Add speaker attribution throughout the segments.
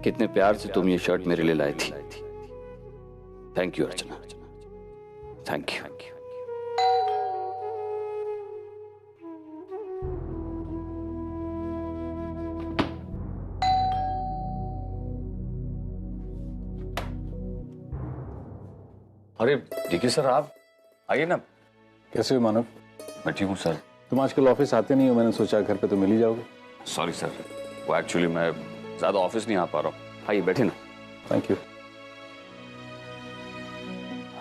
Speaker 1: कितने प्यार से तुम ये शर्ट मेरे लिए लाई थी। Thank you Archana, thank you. अरे देखिए सर, आप आइए ना।
Speaker 2: कैसे हो मानव?
Speaker 1: मैं ठीक हूँ सर।
Speaker 2: तुम आजकल ऑफिस आते नहीं हो, मैंने सोचा घर पे तो मिल ही जाओगे।
Speaker 1: सॉरी सर, वो एक्चुअली मैं ज्यादा ऑफिस नहीं आ पा रहा हूँ। आइए बैठे ना।
Speaker 2: Thank you.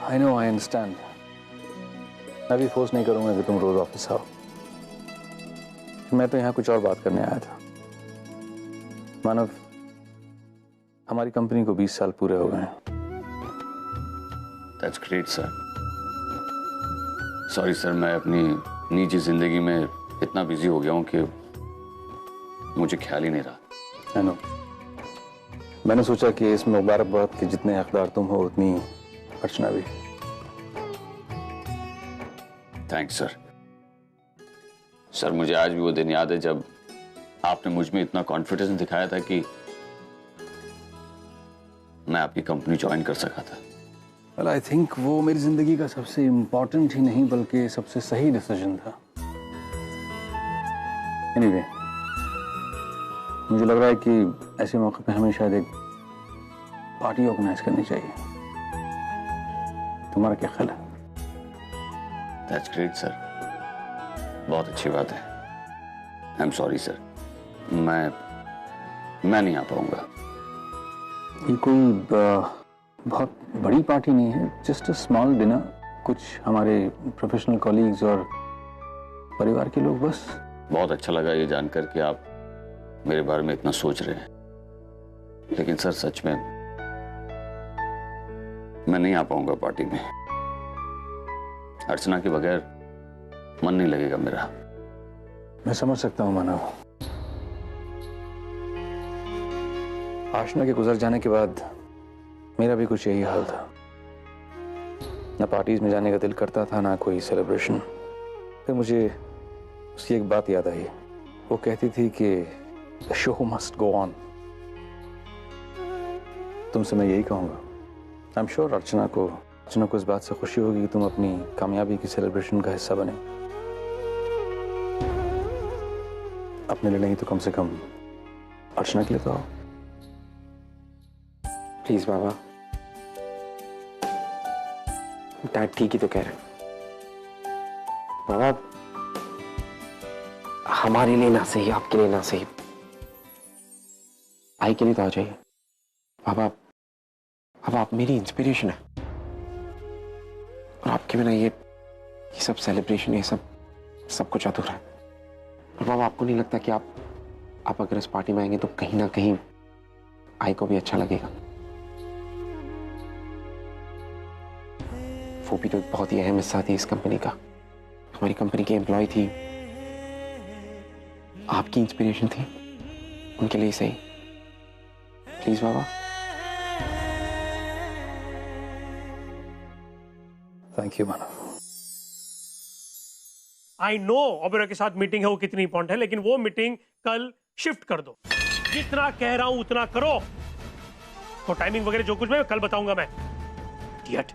Speaker 2: I know, I understand. मैं भी फोर्स नहीं करूंगा कि तुम रोज ऑफिस आओ। मैं तो यहाँ कुछ और बात करने आया था। मानव, हमारी कंपनी को 20 साल पूरे हो गए हैं।
Speaker 1: That's great sir. Sorry sir, मैं अपनी निजी जिंदगी में इतना बिजी हो गया हूँ कि मुझे ख्याल ही नहीं रहा।
Speaker 2: I know. मैंने सोचा कि इस मुबारकबाद के जितने हकदार तुम हो उतनी अर्चना भी।
Speaker 1: Thanks sir. सर मुझे आज भी वो दिन याद है जब आपने मुझ में इतना कॉन्फिडेंस दिखाया था कि मैं आपकी कंपनी ज्वाइन कर सका था।
Speaker 2: Well, I think वो मेरी जिंदगी का सबसे इम्पोर्टेंट ही नहीं बल्कि सबसे सही डिसीजन था। Anyway, मुझे लग रहा है कि ऐसे मौके पे हमें शायद एक पार्टी ऑर्गेनाइज करनी चाहिए। तुम्हारा क्या ख्याल है?
Speaker 1: That's great सर, बहुत अच्छी बात है। I'm sorry सर, मैं नहीं आ पाऊंगा।
Speaker 2: ये कोई बहुत बड़ी पार्टी नहीं है, जस्ट अ स्मॉल डिनर। कुछ हमारे प्रोफेशनल कॉलीग्स और परिवार के लोग बस।
Speaker 1: बहुत अच्छा लगा ये जानकर कि आप मेरे बारे में इतना सोच रहे हैं, लेकिन सर सच में मैं नहीं आ पाऊंगा पार्टी में। अर्चना के बगैर मन नहीं लगेगा मेरा।
Speaker 2: मैं समझ सकता हूँ मानव। आशना के गुजर जाने के बाद मेरा भी कुछ यही हाल था। ना पार्टीज में जाने का दिल करता था, ना कोई सेलिब्रेशन। फिर मुझे उसकी एक बात याद आई। वो कहती थी कि the show must go on. तुमसे मैं यही कहूंगा। आई एम श्योर अर्चना को इस बात से खुशी होगी कि तुम अपनी कामयाबी की सेलिब्रेशन का हिस्सा बने। अपने लिए नहीं तो कम से कम अर्चना के लिए तो आओ।
Speaker 3: प्लीज बाबा, डैड ठीक ही तो कह रहे हैं। बाबा, हमारे लिए ना सही, आपके लिए ना सही, भाई के लिए तो आ जाइए। बाबा, अब आप मेरी इंस्पिरेशन है और आपके बिना ये सब सेलिब्रेशन, ये सब कुछ अधूरा है। और बाबा, आपको नहीं लगता कि आप अगर इस पार्टी में आएंगे तो कहीं ना कहीं आई को भी अच्छा लगेगा? वो भी तो एक बहुत ही अहम हिस्सा थी इस कंपनी का। हमारी कंपनी की एम्प्लॉय थी, आपकी इंस्पिरेशन थी, उनके लिए सही। Please Baba.
Speaker 2: Thank you Manav.
Speaker 4: I know Oberoi के साथ मीटिंग है, वो कितनी इंपॉर्टेंट है, लेकिन वो मीटिंग कल शिफ्ट कर दो। जितना कह रहा हूं उतना करो। तो टाइमिंग वगैरह जो कुछ मैं कल बताऊंगा मैं। Idiot.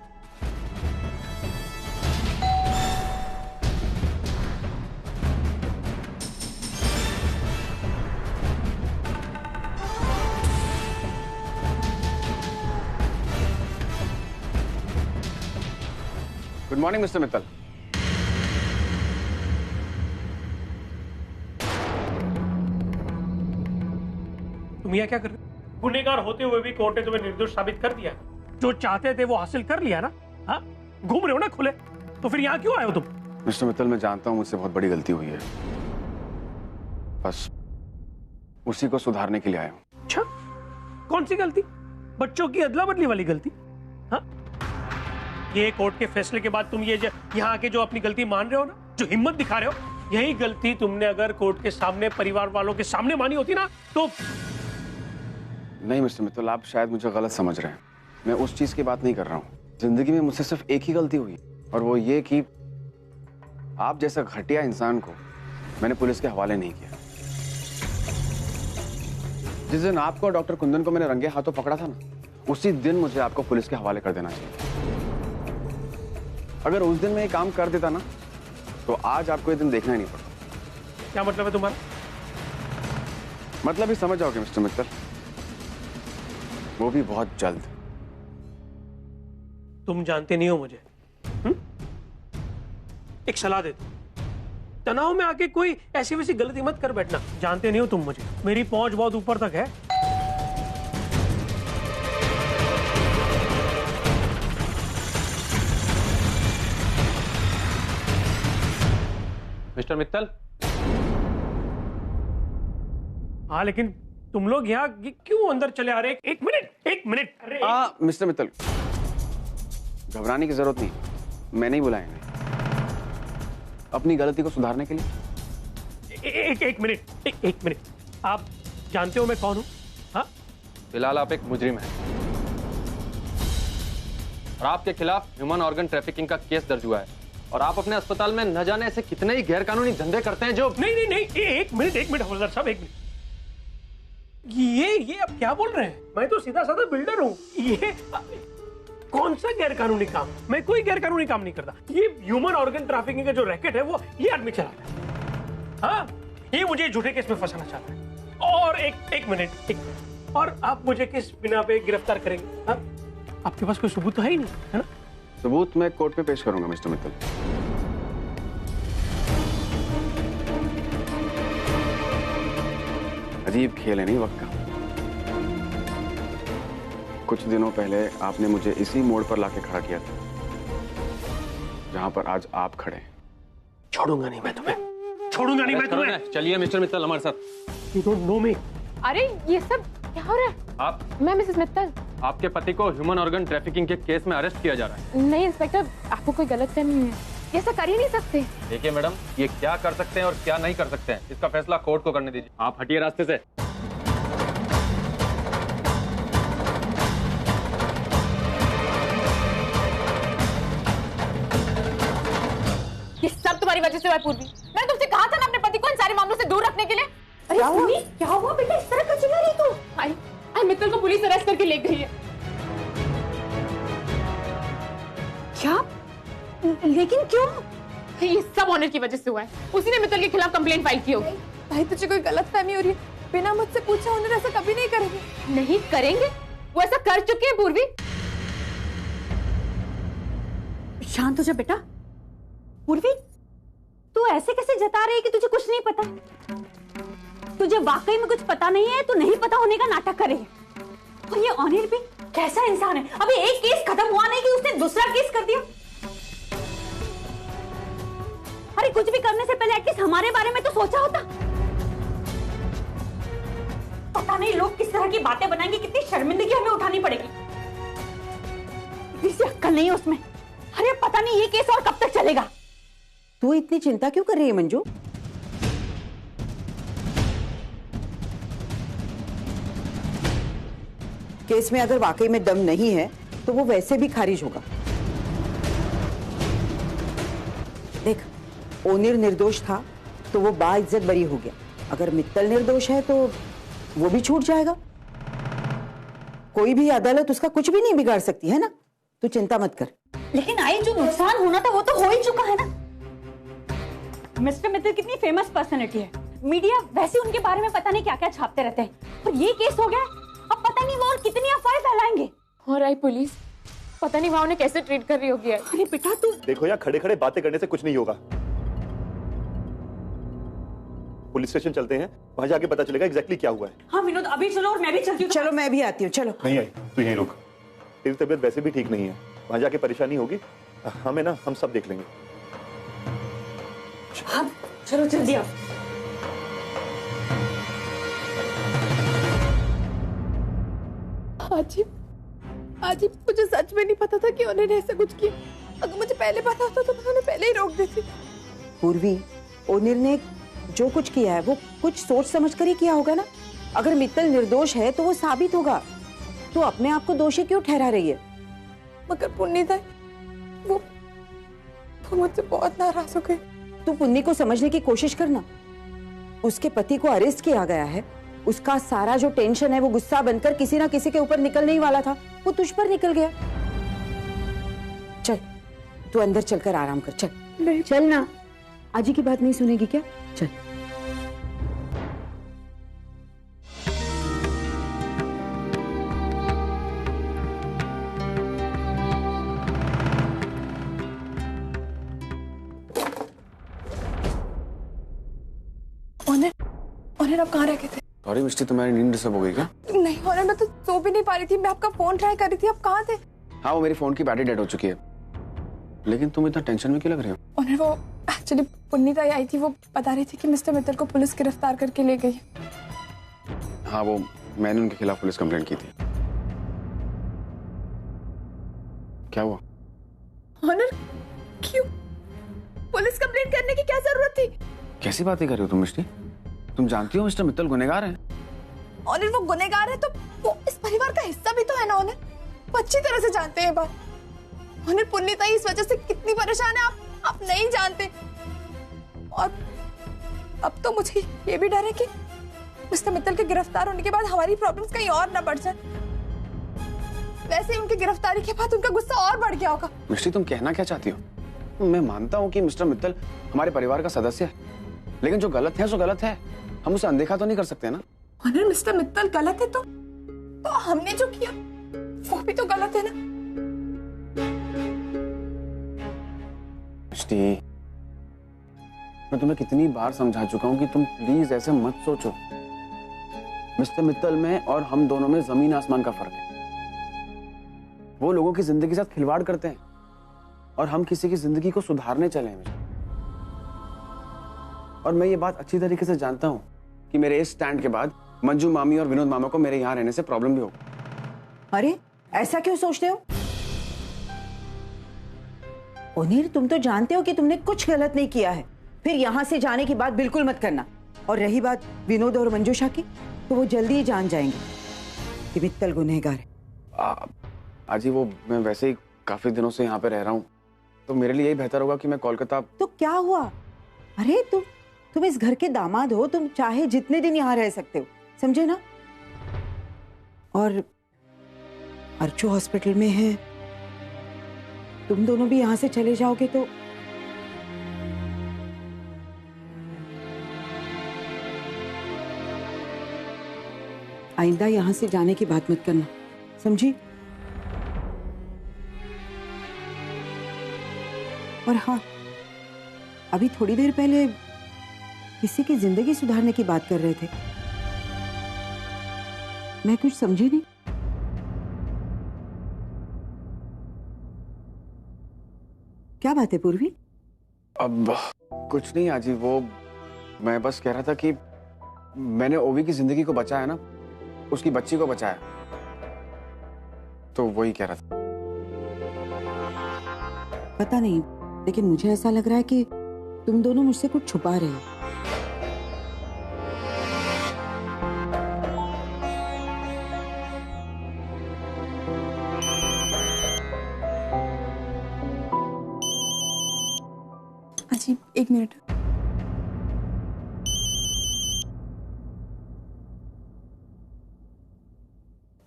Speaker 3: Good morning mister Mittal.
Speaker 4: तुम यहाँ क्या कर रहे हो? गुनहगार होते हुए भी कोर्ट ने तुम्हें निर्दोष साबित कर दिया। जो चाहते थे वो हासिल कर लिया ना। हाँ, घूम रहे हो ना खुले, तो फिर यहाँ क्यों आए हो तुम?
Speaker 3: मिस्टर मित्तल, मैं जानता हूँ मुझसे बहुत बड़ी गलती हुई है, बस उसी को सुधारने के लिए आया हूँ।
Speaker 4: अच्छा, कौन सी गलती? बच्चों की अदला बदली वाली गलती? हाँ, ये कोर्ट के फैसले के बाद तुम ये यहाँ आके जो अपनी गलती मान रहे हो ना, जो हिम्मत दिखा रहे हो, यही गलती तुमने अगर कोर्ट के सामने परिवार वालों के सामने मानी होती ना तो।
Speaker 3: नहीं मिस्टर मित्तल, आप शायद मुझे गलत समझ रहे हैं। मैं उस चीज की बात नहीं कर रहा हूँ। जिंदगी में मुझसे सिर्फ एक ही गलती हुई, और वो ये कि आप जैसा घटिया इंसान को मैंने पुलिस के हवाले नहीं किया।
Speaker 5: जिस दिन आपको और डॉक्टर कुंदन को मैंने रंगे हाथों पकड़ा था ना, उसी दिन मुझे आपको पुलिस के हवाले कर देना चाहिए। अगर उस दिन मैं ये काम कर देता ना, तो आज आपको ये दिन देखना ही नहीं पड़ता।
Speaker 4: क्या मतलब है तुम्हारा?
Speaker 5: मतलब ही समझ जाओगे मिस्टर मित्तल, वो भी बहुत जल्द।
Speaker 4: तुम जानते नहीं हो मुझे। एक सलाह देता हूं, तनाव में आके कोई ऐसी वैसी गलती मत कर बैठना। जानते नहीं हो तुम मुझे, मेरी पहुंच बहुत ऊपर तक है।
Speaker 6: मिस्टर मित्तल।
Speaker 4: हाँ, लेकिन तुम लोग यहाँ क्यों अंदर चले आ रहे? एक मिनट। अरे
Speaker 5: मिस्टर मित्तल, घबराने की जरूरत नहीं, मैंने ही बुलाया इन्हें अपनी गलती को सुधारने के लिए।
Speaker 4: एक मिनट। आप जानते हो मैं कौन हूं? हाँ,
Speaker 6: फिलहाल आप एक मुजरिम हैं और आपके खिलाफ ह्यूमन ऑर्गन ट्रैफिकिंग का केस दर्ज हुआ है और आप अपने अस्पताल में न जाने ऐसे कितने ही गैर कानूनी धंधे करते हैं जो।
Speaker 4: नहीं, एक मिनट हवलदार साहब, एक मिनट। ये अब क्या बोल रहे हैं? मैं तो सीधा साधा बिल्डर हूँ। ये कौन सा गैर कानूनी काम? मैं कोई गैर कानूनी काम नहीं करता। ये ह्यूमन ऑर्गन ट्रैफिकिंग का जो रैकेट है वो ये आदमी चलाता है। हाँ, ये मुझे झूठे केस में फंसाना चाहता है। और एक मिनट, और आप मुझे किस बिना पे गिरफ्तार करेंगे? हाँ? आपके पास कोई सबूत तो है ही नहीं, है ना?
Speaker 5: सबूत मैं कोर्ट में पेश करूंगा मिस्टर मित्तल। अजीब खेल है नहीं वक्त का। कुछ दिनों पहले आपने मुझे इसी मोड़ पर लाके खड़ा किया था जहां पर आज आप खड़े हैं।
Speaker 4: छोड़ूंगा नहीं मैं तुम्हें।
Speaker 6: चलिए मिस्टर मित्तल हमारे साथ।
Speaker 4: You don't know me।
Speaker 7: अरे ये सब क्या हो रहा है?
Speaker 6: आप?
Speaker 7: मैं मिसेस मित्तल।
Speaker 6: आपके पति को ह्यूमन ऑर्गन ट्रैफिकिंग के केस में अरेस्ट किया जा रहा है।
Speaker 7: नहीं इंस्पेक्टर, आपको कोई गलतफहमी है, ये ऐसा कर ही नहीं सकते।
Speaker 6: देखिए मैडम, ये क्या कर सकते हैं और क्या नहीं कर सकते हैं इसका फैसला कोर्ट को करने दीजिए। आप हटिए रास्ते से।
Speaker 7: ये सब तुम्हारी वजह से हुआ पूर्वी। मैंने तुमसे कहा था ना अपने पति को इन सारे मामलों से दूर रखने के लिए। अरे क्या हुआ बेटा, इस तरह क्यों चिल्ला रही तू? आई मित्तल को पुलिस अरेस्ट करके ले गई है। क्या? लेकिन क्यों? ये सब ऑनर की वजह से हुआ है। उसी ने मित्तल के खिलाफ कंप्लेंट फाइल की होगी।
Speaker 8: भाई तुझे कोई गलतफहमी हो रही है, बिना मुझसे पूछे ऑनर ऐसा कभी नहीं करेंगे।
Speaker 7: नहीं करेंगे, वो ऐसा कर चुके हैं पूर्वी।
Speaker 8: शांत हो जा बेटा। पूर्वी, तू ऐसे कैसे जता रही है कि तुझे कुछ नहीं पता? तुझे वाकई में कुछ पता नहीं है, तू नहीं पता होने का नाटक कर रही है। और ये ऑनर भी कैसा इंसान है? अभी एक केस खत्म हुआ नहीं कि उसने दूसरा केस कर दिया। अरे कुछ भी करने से पहले एटलीस्ट हमारे बारे में तो सोचा होता। पता नहीं लोग किस तरह की बातें बनाएंगे, कितनी शर्मिंदगी हमें उठानी पड़ेगी। इतनी अक्ल नहीं है उसमें। अरे पता नहीं ये केस और कब तक चलेगा।
Speaker 9: तू इतनी चिंता क्यों कर रही है मंजू? केस में अगर वाकई में दम नहीं है तो वो वैसे भी खारिज होगा। देख, ओनिर निर्दोष था तो वो बाइज्जत बरी हो गया। अगर मित्तल निर्दोष है तो वो भी छूट जाएगा। कोई भी अदालत उसका कुछ भी नहीं बिगाड़ सकती है ना। तू चिंता मत कर।
Speaker 8: लेकिन आई जो नुकसान होना था वो तो हो ही चुका है ना। मिस्टर मित्तल कितनी फेमस पर्सनैलिटी है, मीडिया वैसे उनके बारे में पता नहीं क्या क्या छापते रहते हैं। और ये केस हो गया, अब पता नहीं वो और कितनी अफवाहें फैलाएंगे।
Speaker 7: और आई पुलिस, पता नहीं वहां उन्हें कैसे ट्रीट कर रही होगी।
Speaker 8: अरे बेटा तू
Speaker 10: देखो, यहाँ खड़े खड़े बातें करने से कुछ नहीं होगा। पुलिस स्टेशन चलते हैं, वहां जाके पता चलेगा एग्जैक्टली क्या हुआ है।
Speaker 8: हाँ विनोद, अभी चलो और मैं भी चलती हूँ।
Speaker 9: चलो मैं भी आती हूँ। चलो।
Speaker 10: नहीं आई तू यहीं रुक, तेरी तबीयत वैसे भी ठीक नहीं है, वहां जाके परेशानी होगी। हमें ना, हम सब देख लेंगे।
Speaker 8: हाँ चलो जल्दी आओ।
Speaker 11: आज मुझे सच में नहीं पता था कि उन्होंने ऐसा कुछ किया। अगर मुझे पहले पता होता तो मैं उन्हें पहले ही रोक देती।
Speaker 9: पूर्वी, ओनिर ने जो कुछ किया है वो कुछ सोच समझ कर ही किया होगा ना। अगर मित्तल निर्दोष है तो वो साबित होगा। तो अपने आप को दोषी क्यों ठहरा रही है?
Speaker 11: मगर पुन्नीता वो मुझसे बहुत नाराज हो गई।
Speaker 9: तू पुन्नी को समझने की कोशिश करना। उसके पति को अरेस्ट किया गया है उसका सारा जो टेंशन है वो गुस्सा बनकर किसी ना किसी के ऊपर निकलने ही वाला था, वो तुझ पर निकल गया। चल तू अंदर चलकर आराम कर, चल चल ना। आजी की बात नहीं सुनेगी क्या? चल।
Speaker 11: ऑनर आप कहाँ रह गए थे?
Speaker 5: सॉरी मिस्टी, तुम्हारी नींद डिस्टर्ब हो गई क्या?
Speaker 11: नहीं ऑनर, मैं तो सो भी नहीं पा रही थी, मैं आपका फोन ट्राई कर रही थी, आप कहाँ थे?
Speaker 5: हाँ, वो मेरी फोन की बैटरी डेड हो चुकी है। लेकिन तुम इतना टेंशन में क्यों लग रही हो?
Speaker 11: ऑनर वो एक्चुअली पुन्नीता आई थी, वो बता रही थी कि मिस्टर मित्तल को पुलिस गिरफ्तार करके ले गई।
Speaker 5: हाँ, वो मैंने उनके खिलाफ पुलिस कंप्लेंट की थी। क्या हुआ?
Speaker 11: ऑनर क्यों? पुलिस कंप्लेंट करने की क्या जरूरत थी?
Speaker 5: कैसी बातें कर रही हो तुम मिस्टी? तुम जानती हो मिस्टर मित्तल गुनहगार हैं।
Speaker 11: ऑनर वो गुनहगार है तो वो इस परिवार का हिस्सा भी तो है ना ऑनर, वो अच्छी तरह से जानते हैं बात। ऑनर पुन्नीता इस वजह से कितनी परेशान है आप नहीं जानते। और अब तो मुझे ये भी डर है कि मिस्टर मित्तल के गिरफ्तार होने के बाद हमारी प्रॉब्लम्स कहीं और ना बढ़ जाए। वैसे ही उनकी गिरफ्तारी के बाद उनका गुस्सा और बढ़ गया होगा।
Speaker 5: मिस्टी, तुम कहना क्या चाहती हो? मैं मानता हूँ कि मिस्टर मित्तल हमारे परिवार का सदस्य है, लेकिन जो गलत है सो गलत है, हम उसे अनदेखा तो नहीं कर सकते ना।
Speaker 11: ऑनर मिस्टर मित्तल गलत है तो हमने जो किया वो भी तो गलत है ना।
Speaker 5: मिस्टी, मैं तुम्हें कितनी बार समझा चुका हूँ कि तुम प्लीज ऐसे मत सोचो। मिस्टर मित्तल में और हम दोनों में जमीन आसमान का फर्क है। वो लोगों की जिंदगी के साथ खिलवाड़ करते हैं और हम किसी की जिंदगी को सुधारने चले हैं। और मैं ये बात अच्छी तरीके से जानता हूं कि मेरे इस स्टैंड के बाद मंजू मामी और विनोद मामा को मेरे यहां रहने से प्रॉब्लम भी होगा।
Speaker 9: अरे ऐसा क्यों सोचते हो? ओनीर, तुम तो जानते हो कि तुमने कुछ गलत नहीं किया है, फिर यहां से जाने की बात बिल्कुल मत करना। और रही बात विनोद और मंजूषा की, तो वो जल्दी ही जान जाएंगे कि मित्तल गुनहगार है।
Speaker 5: आजी, वो मैं वैसे ही काफी दिनों से यहाँ पे रह रहा हूँ, तो मेरे लिए यही बेहतर होगा कि मैं कोलकाता।
Speaker 9: तो क्या हुआ? अरे तुम इस घर के दामाद हो, तुम चाहे जितने दिन यहाँ रह सकते हो, समझे ना? और अर्चू हॉस्पिटल में है, तुम दोनों भी यहाँ से चले जाओगे तो आइंदा यहाँ से जाने की बात मत करना, समझी? और हाँ, अभी थोड़ी देर पहले किसी की जिंदगी सुधारने की बात कर रहे थे, मैं कुछ समझी नहीं। क्या बात है पूर्वी?
Speaker 5: अब कुछ नहीं आजी, वो मैं बस कह रहा था कि मैंने ओवी की जिंदगी को बचाया ना, उसकी बच्ची को बचाया, तो वही कह रहा था।
Speaker 9: पता नहीं, लेकिन मुझे ऐसा लग रहा है कि तुम दोनों मुझसे कुछ छुपा रहे हो।
Speaker 11: अजी एक मिनट।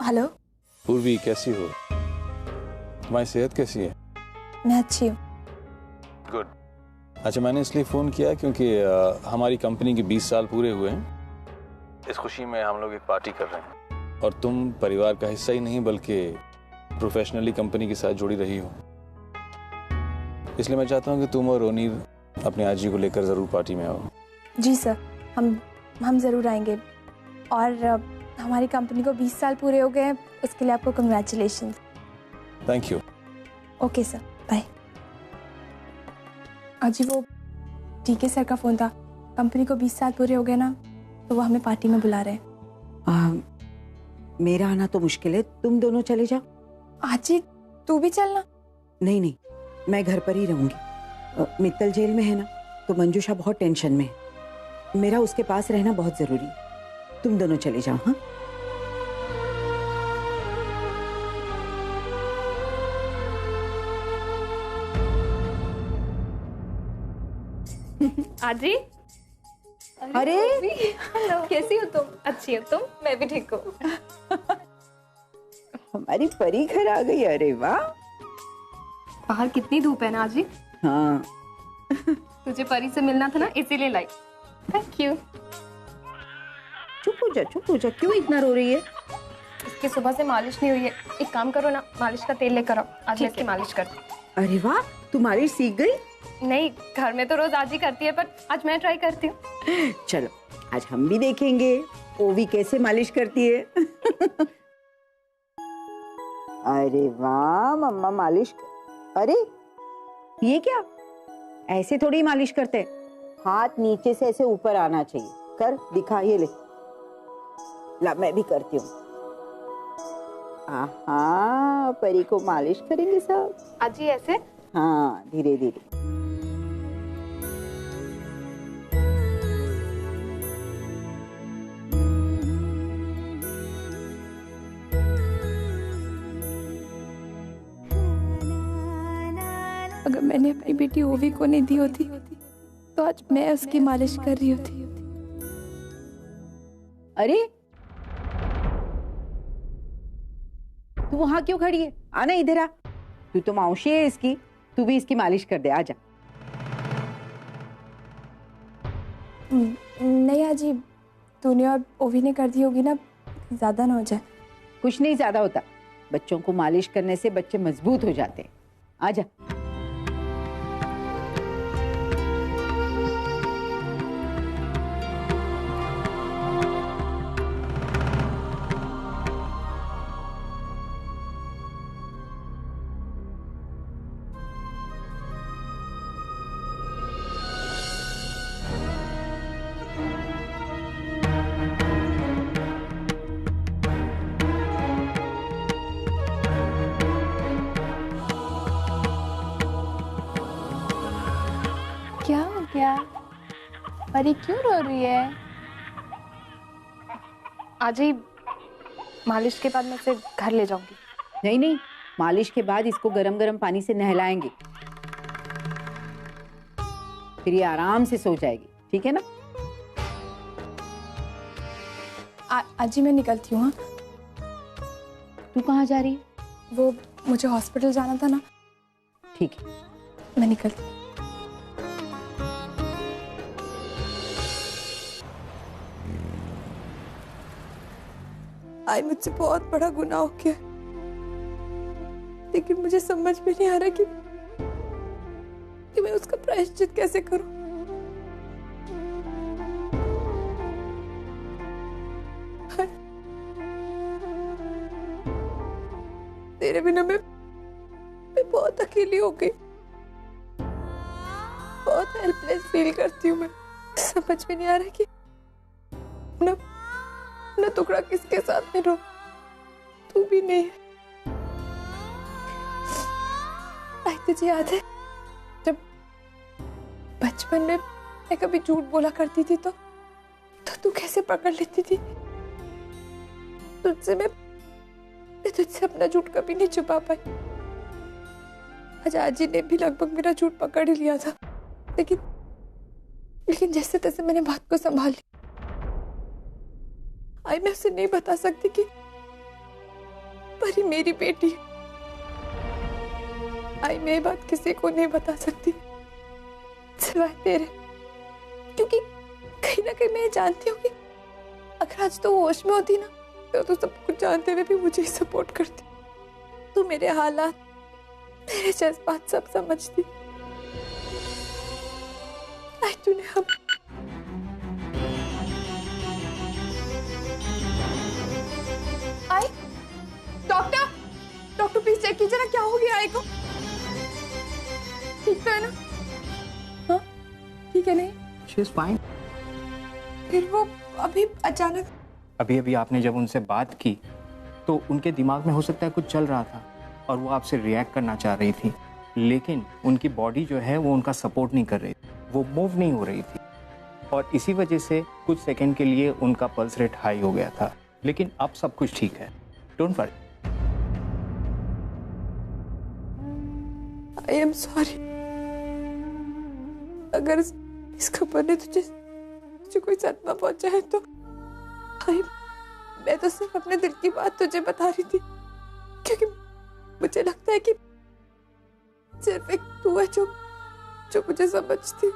Speaker 11: हेलो
Speaker 2: पूर्वी, कैसी हो? तुम्हारी सेहत कैसी है?
Speaker 11: मैं अच्छी हूँ।
Speaker 2: गुड। अच्छा, मैंने इसलिए फ़ोन किया क्योंकि हमारी कंपनी के 20 साल पूरे हुए हैं। इस खुशी में हम लोग एक पार्टी कर रहे हैं और तुम परिवार का हिस्सा ही नहीं बल्कि प्रोफेशनली कंपनी के साथ जुड़ी रही हो, इसलिए मैं चाहता हूँ कि तुम और रोनीर अपने आजी को लेकर ज़रूर पार्टी में आओ।
Speaker 11: जी सर, हम ज़रूर आएंगे। और हमारी कंपनी को 20 साल पूरे हो गए हैं, उसके लिए आपको congratulations.
Speaker 2: Thank you.
Speaker 11: Okay sir, bye. अजी वो टीके सर का फ़ोन था, कंपनी को 20 साल पूरे हो गए ना, तो वो हमें पार्टी में बुला रहे हैं।
Speaker 9: मेरा आना तो मुश्किल है, तुम दोनों चले जाओ।
Speaker 11: आजी तू भी चलना।
Speaker 9: नहीं नहीं, मैं घर पर ही रहूंगी। मित्तल जेल में है ना, तो मंजूषा बहुत टेंशन में है, मेरा उसके पास रहना बहुत जरूरी है। तुम दोनों चले जाओ। हाँ,
Speaker 7: आजी,
Speaker 9: अरे
Speaker 11: हेलो, कैसी हो तुम? अच्छी हो तुम? मैं भी ठीक हूँ।
Speaker 9: हमारी परी घर आ गई। अरे वाह।
Speaker 11: बाहर कितनी धूप है ना आज ही।
Speaker 9: हाँ
Speaker 11: तुझे परी से मिलना था ना, इसीलिए लाई। Thank you.
Speaker 9: चुप हो जा, क्यों इतना रो रही है?
Speaker 11: इसकी सुबह से मालिश नहीं हुई है। एक काम करो ना, मालिश का तेल लेकर आओ, आज मैं इसकी मालिश करती हूँ।
Speaker 9: अरे वाह, तू मालिश सीख गई?
Speaker 11: नहीं, घर में तो रोज आज ही करती है, पर आज मैं ट्राई करती हूँ।
Speaker 9: चलो आज हम भी देखेंगे ओवी कैसे मालिश करती है। अरे वाह मम्मा मालिश। अरे ये क्या, ऐसे थोड़ी मालिश करते हैं, हाथ नीचे से ऐसे ऊपर आना चाहिए। कर दिखा, ये ले ला, मैं भी करती हूँ। आहा, परी को मालिश करेंगे सब।
Speaker 11: अजी ऐसे?
Speaker 9: हाँ, धीरे धीरे।
Speaker 11: अगर मैंने अपनी बेटी ओवी को नहीं दी होती तो आज मैं उसकी मालिश कर रही होती।
Speaker 9: अरे तू वहां क्यों खड़ी है? आना इधर आ। तू तो मौसी है इसकी, तू भी इसकी मालिश कर दे, आजा।
Speaker 11: नहीं अजी, तूने और ओवी ने कर दी होगी ना, ज्यादा ना हो जाए।
Speaker 9: कुछ नहीं ज्यादा होता, बच्चों को मालिश करने से बच्चे मजबूत हो जाते हैं। आजा।
Speaker 11: क्या हो गया? परी क्यों रो रही है? आज ही मालिश के बाद मैं इसे घर ले जाऊंगी।
Speaker 9: नहीं नहीं, मालिश के बाद इसको गरम गरम पानी से नहलाएंगे, फिर ये आराम से सो जाएगी, ठीक है ना?
Speaker 11: अजी मैं निकलती हूँ। हाँ,
Speaker 9: तू कहाँ जा रही है?
Speaker 11: वो मुझे हॉस्पिटल जाना था ना।
Speaker 9: ठीक है,
Speaker 11: मैं निकलती हूँ। आज मुझसे बहुत बड़ा गुनाह हो गया, लेकिन मुझे समझ में नहीं आ रहा कि मैं उसका प्रायश्चित कैसे करूं। तेरे बिना मैं बहुत अकेली हो गई, बहुत हेल्पलेस फील करती हूँ मैं। समझ में नहीं आ रहा कि न टुकड़ा किसके साथ में रो, तू भी नहीं है। आई तुझे याद है जब बचपन में मैं कभी झूठ बोला करती थी तो तू कैसे पकड़ लेती थी? तुझसे मैं तुझसे अपना झूठ कभी नहीं छुपा पाई। आज आजी ने भी लगभग मेरा झूठ पकड़ ही लिया था, लेकिन जैसे तैसे मैंने बात को संभाल लिया। आई मैं उसे नहीं बता सकती कि परी मेरी बेटी है। आई मैं ये बात किसी को नहीं बता सकती सिवाय तेरे, क्योंकि कहीं ना कहीं मैं जानती हूँ कि अगर आज तो होश में होती ना तो सब कुछ जानते हुए भी मुझे सपोर्ट करती। तू मेरे हालात, मेरे जज्बात सब समझती। आई तूने हम आई डॉक्टर प्लीज चेक कीजिए ना, क्या हो गया आई को? ठीक तो है ना? हाँ ठीक है। नहीं
Speaker 2: शी इज फाइन।
Speaker 11: फिर वो अभी अचानक
Speaker 2: अभी आपने जब उनसे बात की तो उनके दिमाग में हो सकता है कुछ चल रहा था और वो आपसे रिएक्ट करना चाह रही थी, लेकिन उनकी बॉडी जो है वो उनका सपोर्ट नहीं कर रही थी, वो मूव नहीं हो रही थी और इसी वजह से कुछ सेकंड के लिए उनका पल्स रेट हाई हो गया था, लेकिन अब सब कुछ ठीक है। Don't worry.
Speaker 11: I am sorry अगर इस खबर ने तुझे तुझे कोई सदमा पहुंचा है तो भाई, मैं तो सिर्फ अपने दिल की बात तुझे बता रही थी, क्योंकि मुझे लगता है कि सिर्फ एक तू है जो मुझे समझती।